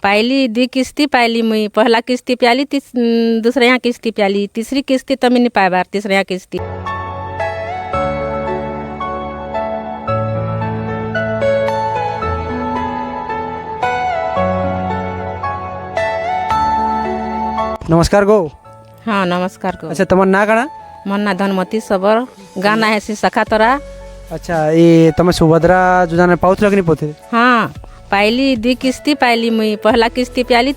पाइली 2 किस्ती पाइली मुई पहला किस्ती प्याली दूसरे यहाँ किस्ती प्याली तीसरी किस्ती तो मैं नहीं पाए बार तीसरे यहाँ किस्ती। नमस्कार गो। हाँ नमस्कार को। अच्छा तुम ना काना? मन ना धनमती सबर गाना है सखा तोरा। अच्छा ये तुम सुभद्रा योजना पाउथ कि नहीं पोथे? हाँ पाइली 2 किस्ती पाइली मुई पहला किस्ती प्याली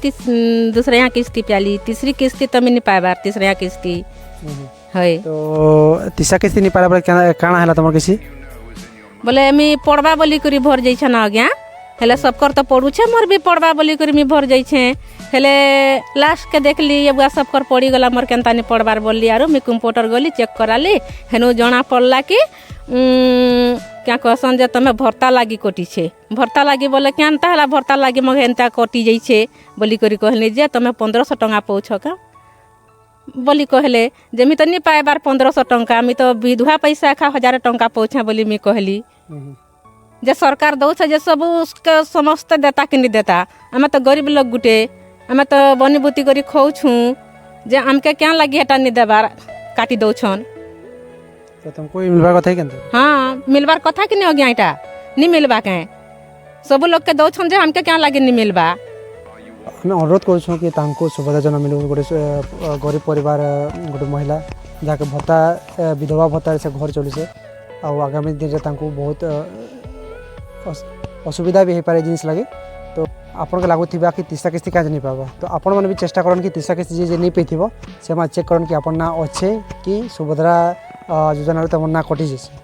दूसरे यहाँ किस्ती प्याली तीसरी किस्ती तो मैं नहीं पाए बार तीसरे यहाँ किस्ती है। तो तीसरा किस्ती नहीं पाला बोले काना हैला तुम किसी? बोले मी पढ़वा बोली करी भर जाइछे ना आज्ञा हेले सबकर तो पढ़ुछे मोर भी पढ़वा बोली करी मी भर जाइछे हेले लास्ट के देखली ये बुआ सबकर पड़ी गला मोर केनता नहीं पढ़वार बोली आरो मी कंप्यूटर गली चेक कराली हेनु जना पड़ला कि क्या कहसन जे तमे भर्ता लागी कटी छे भर्ता लागी बोले केनता हला भर्ता लागी मग एनता कटी जाइछे बोली करी कहली जे तमे 1500 टंका पाउछ का बोली कहले जे मी तो नहीं पाए बार 1500 टंका मी तो विधवा पैसा खा 1000 टंका पाउछे बोली मी कहली जे सरकार दौछ जे सब उसके समस्त देता कि नहीं देता आम तो गरीब लोग गुटे आम तो बनीबुती करी खाऊँ जे आमके क्या लगी हेटा नहीं देबार काटी दौछन तो तुमको मिलबार कथा केनते? हाँ मिलबार कथा कि नहीं अज्ञा एटा नहीं मिलबा कहे सब लोग के दौछन जे हमके क्या लगे नहीं मिलबा। मैं अनुरोध करूँ कि तांको सुभद्रा योजना मिलू गोटे गरीब परिवार गोटे महिला जाके भत्ता विधवा भत्ता से घर चली से आगामी दिन में बहुत असुविधा भी हो पारे जिनिस लगे तो आपन के लगुवा कि तीसरा किस्ती क्या नहीं पावा तो आपण मैंने भी चेष्टा करन कि तीसरा किस्ती जे नहीं पाइथिबो से चेक करन कि आपन ना अच्छे कि सुभद्रा योजना तुम ना कटि जाए।